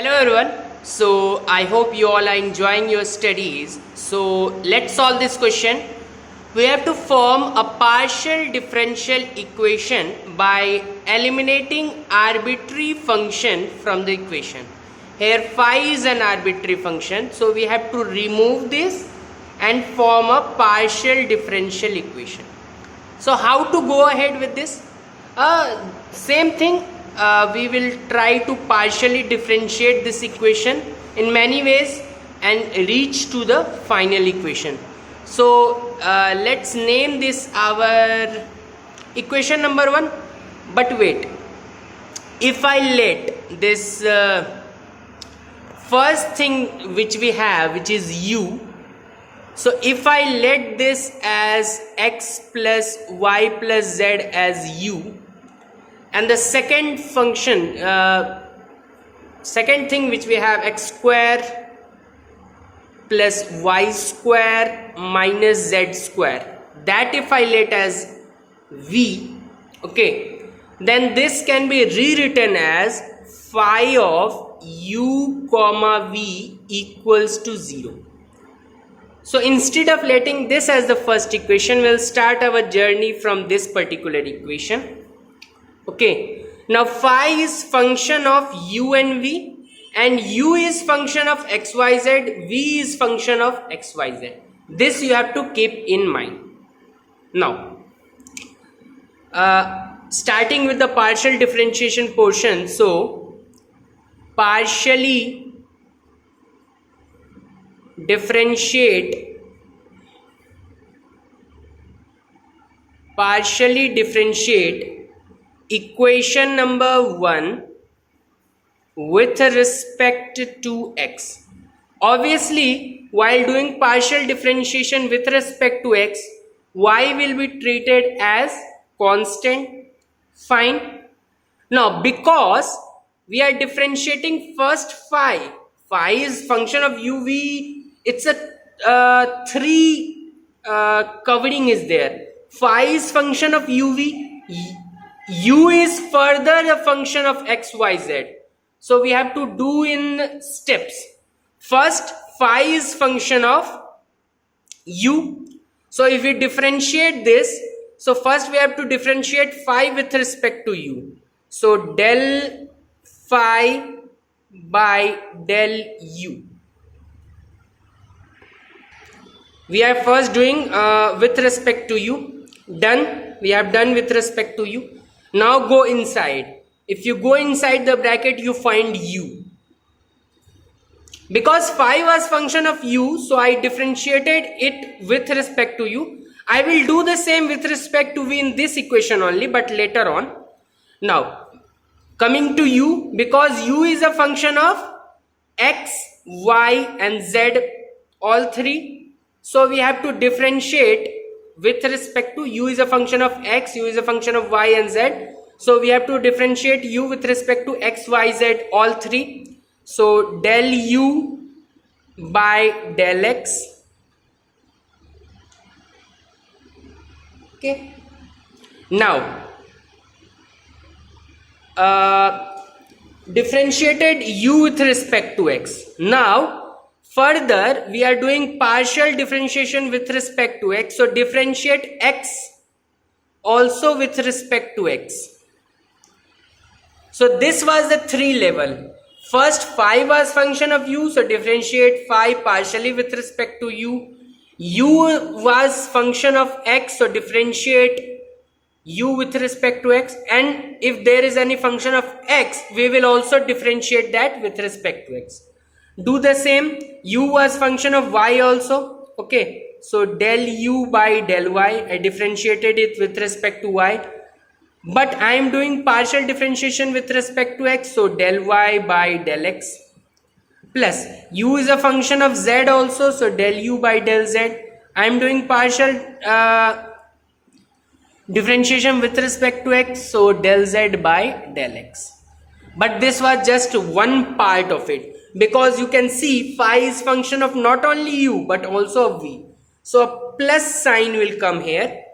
Hello everyone. So I hope you all are enjoying your studies. So let's solve this question. We have to form a partial differential equation by eliminating arbitrary function from the equation. Here phi is an arbitrary function, so we have to remove this and form a partial differential equation. So how to go ahead with this? Same thing. We will try to partially differentiate this equation in many ways and reach to the final equation. So let's name this our equation number 1. But wait, if I let this first thing which we have, which is u, so if I let this as x plus y plus z as u, and the second function, second thing which we have, x square plus y square minus z square, that if I let as v, okay, then this can be rewritten as phi of u comma v equals to 0. So instead of letting this as the first equation, we'll start our journey from this particular equation. Okay, now phi is function of u and v, and u is function of xyz, v is function of xyz. This you have to keep in mind. Now starting with the partial differentiation portion, so partially differentiate equation number 1 with respect to x. Obviously, while doing partial differentiation with respect to x, y will be treated as constant. Fine. Now, because we are differentiating first phi is function of u, v, it's a 3 covering is there. Phi is function of u, v, u is further a function of x, y, z. So we have to do in steps. First, phi is function of u. So if we differentiate this, so first we have to differentiate phi with respect to u. So del phi by del u. We are first doing with respect to u. Done. We have done with respect to u. Now go inside. If you go inside the bracket, you find u. Because phi was function of u, so I differentiated it with respect to u. I will do the same with respect to v in this equation only, but later on. Now, coming to u, because u is a function of x, y and z, all three. So we have to differentiate with respect to u is a function of x, u is a function of y and z. So we have to differentiate u with respect to x, y, z, all three. So del u by del x. Okay. Now, differentiated u with respect to x. Now, further we are doing partial differentiation with respect to x. So differentiate x also with respect to x. So this was the 3 level. First phi was function of u, so differentiate phi partially with respect to u. U was function of x, so differentiate u with respect to x, and if there is any function of x, we will also differentiate that with respect to x. Do the same. U was function of y also. Okay, so del u by del y, I differentiated it with respect to y, but I am doing partial differentiation with respect to x, so del y by del x, plus u is a function of z also, so del u by del z. I am doing partial differentiation with respect to x, so del z by del x. But this was just one part of it, because you can see phi is function of not only u but also of v. So a plus sign will come here,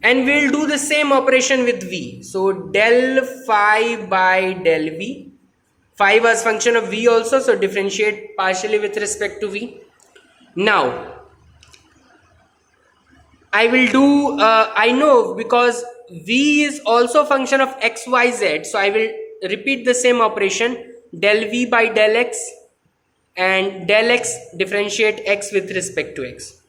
and we'll do the same operation with v. So del phi by del v Phi was function of v also, so differentiate partially with respect to v. Now I will do, I know because v is also function of x, y, z, so I will repeat the same operation, del v by del x and del x differentiate x with respect to x.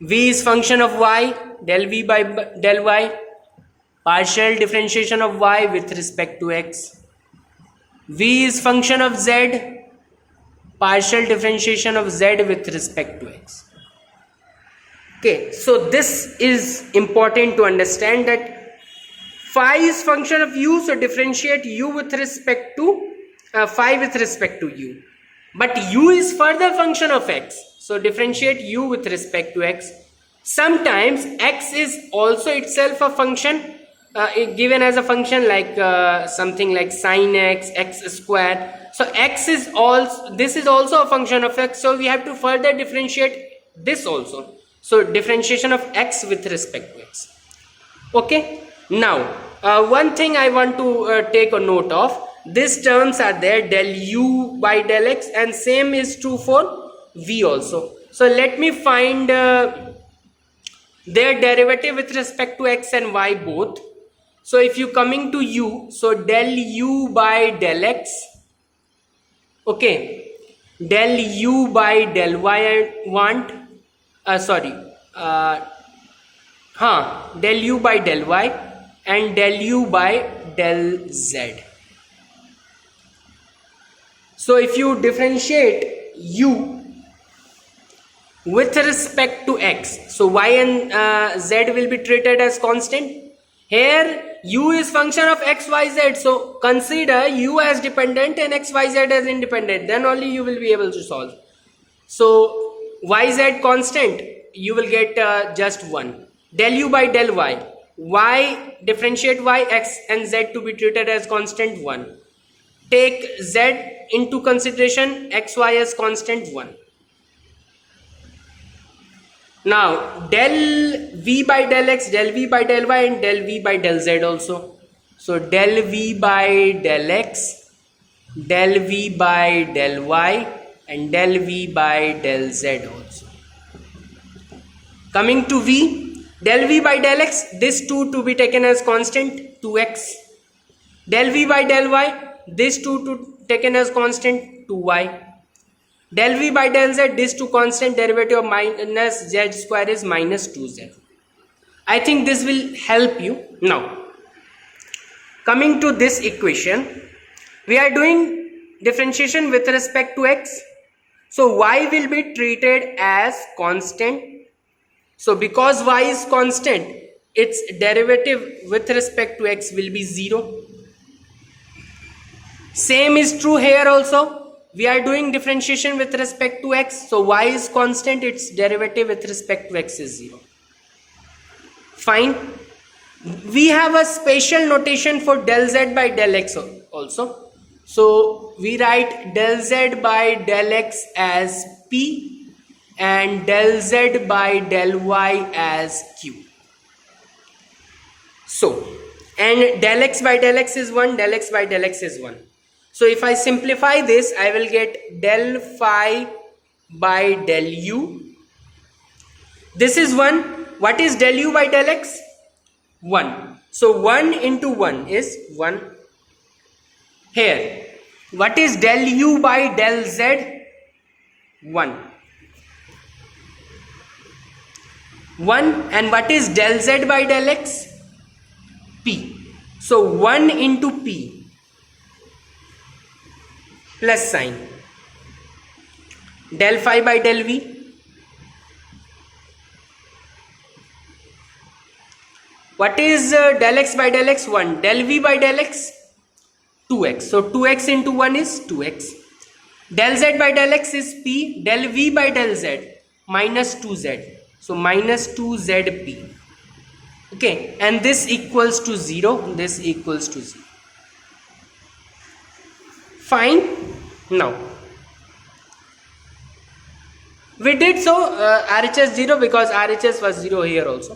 V is function of y, del v by del y, partial differentiation of y with respect to x. V is function of z, partial differentiation of z with respect to x. Okay, so this is important to understand that phi is function of u, so differentiate u with respect to phi with respect to u. But u is further function of x, so differentiate u with respect to x. Sometimes x is also itself a function given as a function like something like sin x, x square. So x is also, this is also a function of x, so we have to further differentiate this also. So differentiation of x with respect to x. Okay, now one thing I want to take a note of, these terms are there, del u by del x, and same is true for v also. So let me find their derivative with respect to x and y both. So if you coming to u, so del u by del x, okay, del u by del y I want, del u by del y and del u by del z. So if you differentiate u with respect to x, so y and z will be treated as constant. Here u is function of x, y, z, so consider u as dependent and x, y, z as independent, then only you will be able to solve. So y, z constant, you will get just 1. Del u by del y, differentiate y, x and z to be treated as constant 1. Take z into consideration, x, y as constant 1. Now del v by del x, del v by del y and del v by del z also. So del v by del x, del v by del y and del v by del z also. Coming to v, del v by del x, this 2 to be taken as constant, 2x. Del v by del y, this 2 to taken as constant, 2y. Del v by del z, this 2 constant, derivative of minus z square is minus 2z. I think this will help you. Now coming to this equation, we are doing differentiation with respect to x, so y will be treated as constant. So because y is constant, its derivative with respect to x will be 0. Same is true here also. We are doing differentiation with respect to x, so y is constant, its derivative with respect to x is 0. Fine. We have a special notation for del z by del x also. So we write del z by del x as p and del z by del y as q. So, and del x by del x is 1, del x by del x is 1. So if I simplify this, I will get del phi by del u. This is 1. What is del u by del x? 1. So 1 into 1 is 1. Here, what is del u by del z? 1. 1. And what is del z by del x? P. So 1 into p plus sign, del phi by del v. What is del x by del x? 1. Del v by del x? 2x. So 2x into 1 is 2x. Del z by del x is p. Del v by del z minus 2z. So minus 2zp. Okay. And this equals to 0. This equals to 0. Fine. Now we did so RHS 0 because RHS was 0 here also.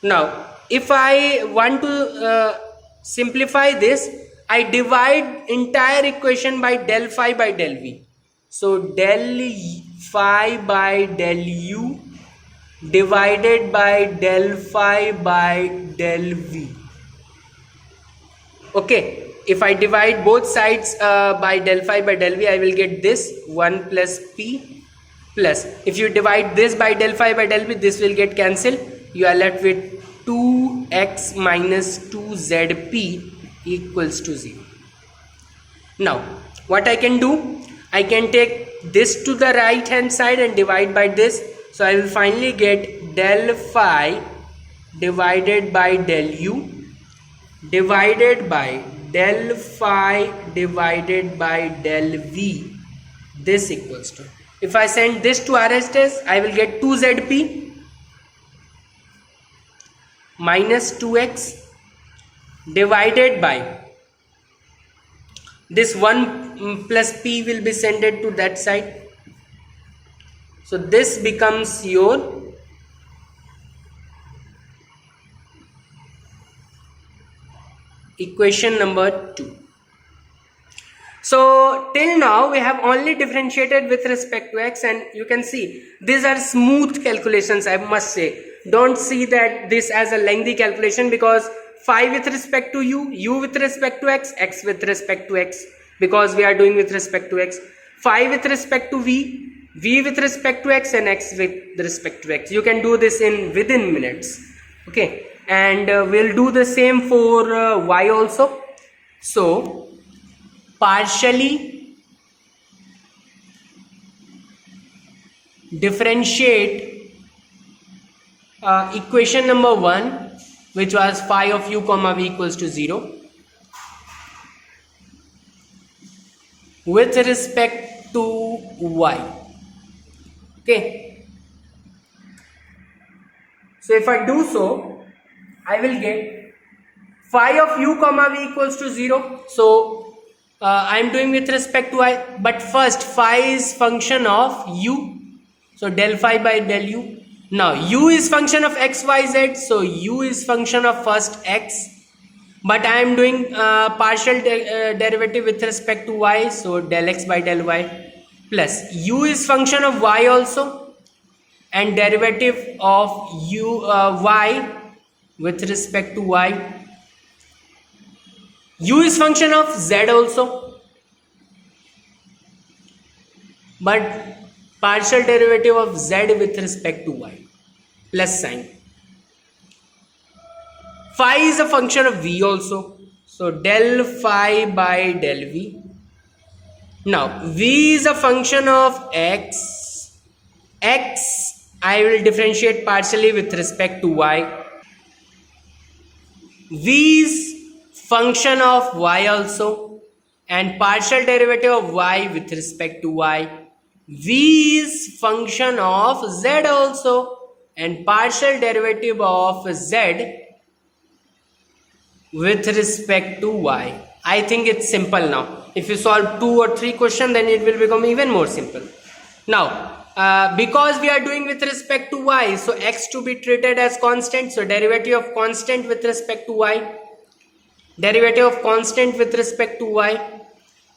Now if I want to simplify this, I divide entire equation by del phi by del v. So del phi by del u divided by del phi by del v. Okay, if I divide both sides by del phi by del v, I will get this 1 plus p plus, if you divide this by del phi by del v, this will get cancelled. You are left with 2x minus 2zp equals to 0. Now what I can do, I can take this to the right hand side and divide by this. So I will finally get del phi divided by del u divided by del phi divided by del v. This equals to, if I send this to RHS, I will get 2zp minus 2x divided by this 1 plus p will be sent to that side. So this becomes your equation number 2. So till now we have only differentiated with respect to x, and you can see these are smooth calculations, I must say. Don't see that this as a lengthy calculation, because phi with respect to u with respect to x with respect to x, because we are doing with respect to x, phi with respect to v with respect to x, and x with respect to x. You can do this in within minutes. Okay, and we'll do the same for y also. So partially differentiate equation number 1, which was phi of u comma v equals to 0, with respect to y. Okay, so if I do so, I will get phi of u comma v equals to 0. So I am doing with respect to y, but first phi is function of u, so del phi by del u. Now u is function of x, y, z, so u is function of first x, but I am doing partial derivative with respect to y, so del x by del y, plus u is function of y also, and derivative of y with respect to y. U is function of z also, but partial derivative of z with respect to y, plus sign. Phi is a function of v also, so del phi by del v. Now v is a function of x. X I will differentiate partially with respect to y. V is function of y also, and partial derivative of y with respect to y. V is function of z also, and partial derivative of z with respect to y. I think it's simple now. If you solve 2 or 3 questions, then it will become even more simple. Now because we are doing with respect to y, so x to be treated as constant, so derivative of constant with respect to y, derivative of constant with respect to y.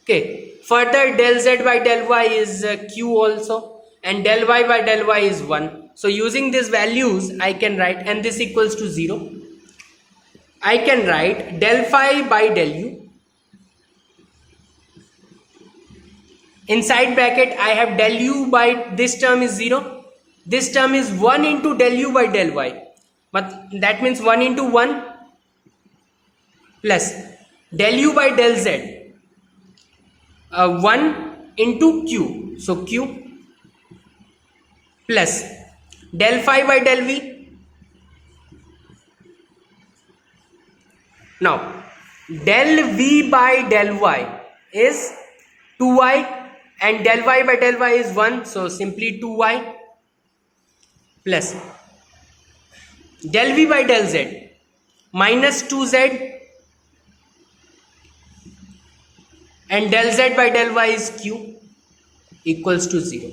Okay, further del z by del y is q also, and del y by del y is 1. So using these values I can write, and this equals to 0, I can write del phi by del u. Inside bracket I have del u by, this term is 0, this term is 1 into del u by del y, but that means 1 into 1 plus del u by del z, 1 into q, so q, plus del phi by del v. Now del v by del y is 2y, and del y by del y is 1, so simply 2y, plus del v by del z minus 2z, and del z by del y is q, equals to 0.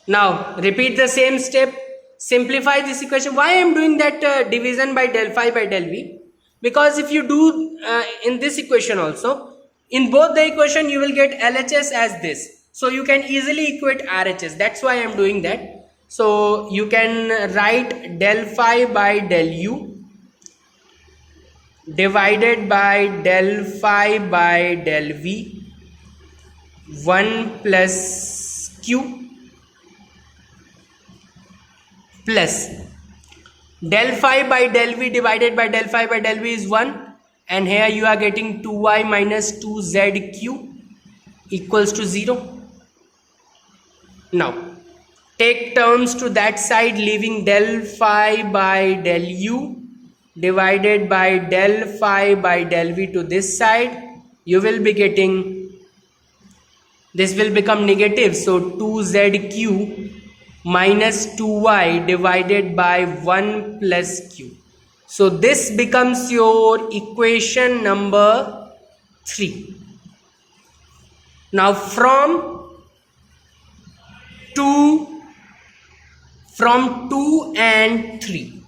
Now repeat the same step, simplify this equation. Why I am doing that division by del phi by del v? because if you do in this equation also, in both the equation you will get LHS as this, so you can easily equate RHS. That's why I'm doing that. So you can write del phi by del u divided by del phi by del v 1 plus q plus del phi by del v divided by del phi by del v is 1, and here you are getting 2y minus 2zq equals to 0. Now take terms to that side, leaving del phi by del u divided by del phi by del v to this side. You will be getting, this will become negative, so 2zq minus 2y divided by 1 plus q. So this becomes your equation number 3. Now from 2 and 3,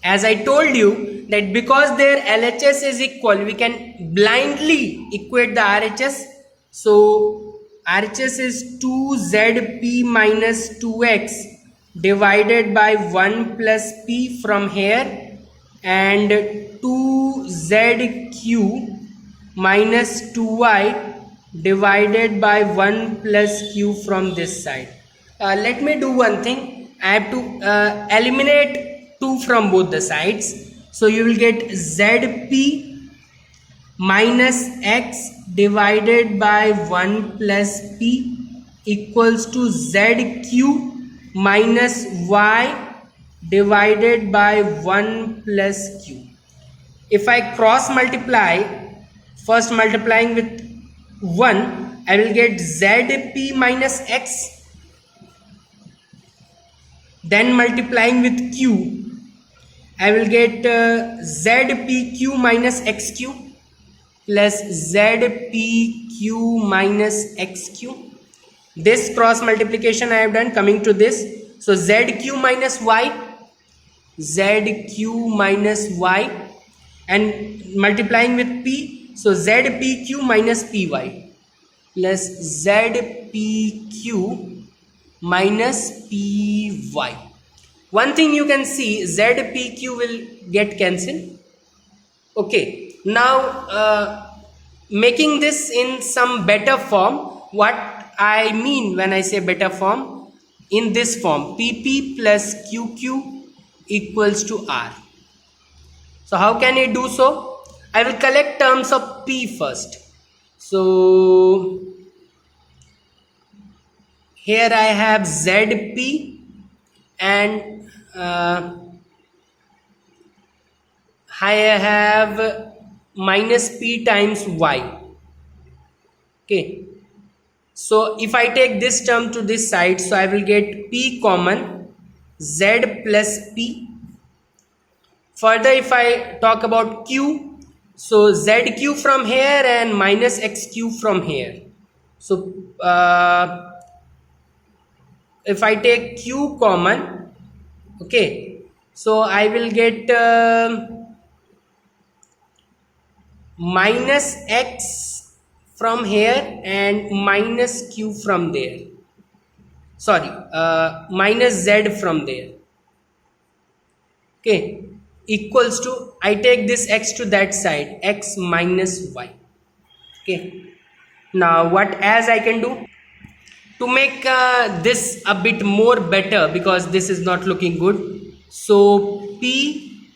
as I told you that because their LHS is equal, we can blindly equate the RHS. So RHS is 2zp minus 2x divided by 1 plus p from here, and 2zq minus 2y divided by 1 plus q from this side. Let me do one thing. I have to eliminate 2 from both the sides. So you will get zp minus x divided by 1 plus p equals to zq minus y divided by 1 plus q. If I cross multiply, first multiplying with 1, I will get zp minus x, then multiplying with q, I will get zpq minus xq plus zpq minus xq. This cross multiplication I have done, coming to this, so zq minus y, and multiplying with p, so zpq minus py plus zpq minus py. One thing you can see, zpq will get cancelled. Okay, now making this in some better form. What I mean when I say better form, in this form, pp plus qq equals to r. So how can I do so? I will collect terms of p first. So here I have zp and I have minus p times y. Okay, so if I take this term to this side, so I will get p common, z plus p. Further, if I talk about q, so zq from here and minus xq from here. So if I take q common, okay, so I will get minus x from here and minus q from there, sorry, minus z from there, okay, equals to, I take this x to that side, x minus y. Okay, now what as I can do to make this a bit more better, because this is not looking good. So p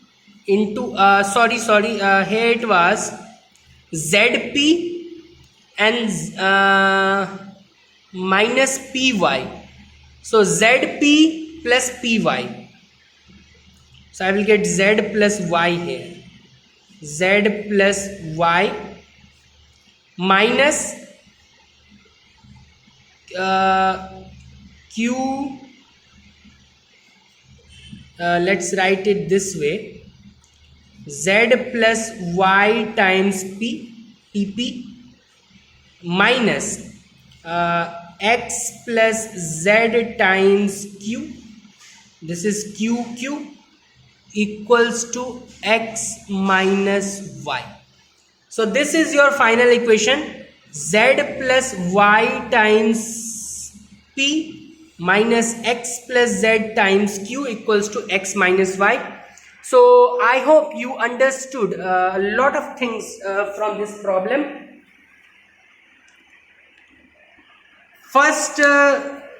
into here it was zp and minus py, so zp plus py, so I will get z plus y here, z plus y minus q, let's write it this way, z plus y times pp minus x plus z times q, this is qq equals to x minus y. So this is your final equation, z plus y times p minus x plus z times q equals to x minus y. So I hope you understood a lot of things from this problem. First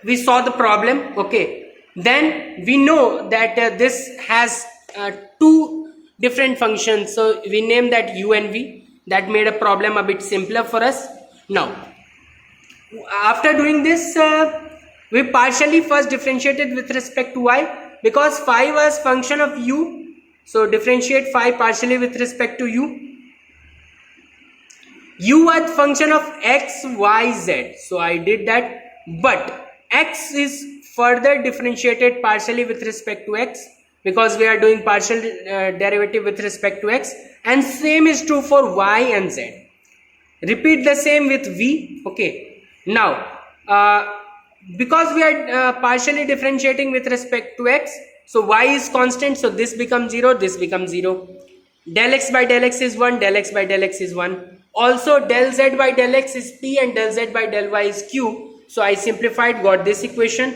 we saw the problem, okay, then we know that this has two different functions, so we name that u and v. That made a problem a bit simpler for us. Now after doing this, we partially first differentiated with respect to y, because phi was function of u, so differentiate phi partially with respect to u. U was function of x, y, z, so I did that, but x is further differentiated partially with respect to x, because we are doing partial derivative with respect to x, and same is true for y and z. Repeat the same with v, okay. Now because we are partially differentiating with respect to x, so y is constant, so this becomes 0, this becomes 0. Del x by del x is 1, del x by del x is 1. Also del z by del x is p and del z by del y is q. So I simplified, got this equation.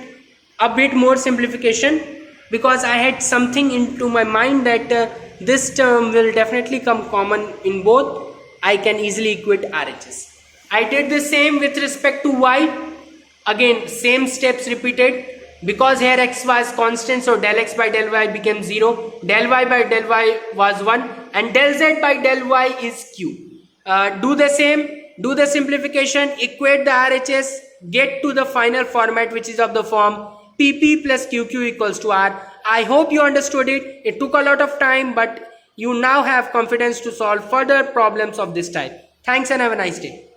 A bit more simplification, because I had something into my mind that this term will definitely come common in both. I can easily equate RHS. I did the same with respect to y. Again same steps repeated, because here x was constant, so del x by del y became 0, del y by del y was 1, and del z by del y is q. Do the same, do the simplification, equate the RHS, get to the final format, which is of the form PP plus QQ equals to R. I hope you understood it. It took a lot of time, but you now have confidence to solve further problems of this type. Thanks and have a nice day.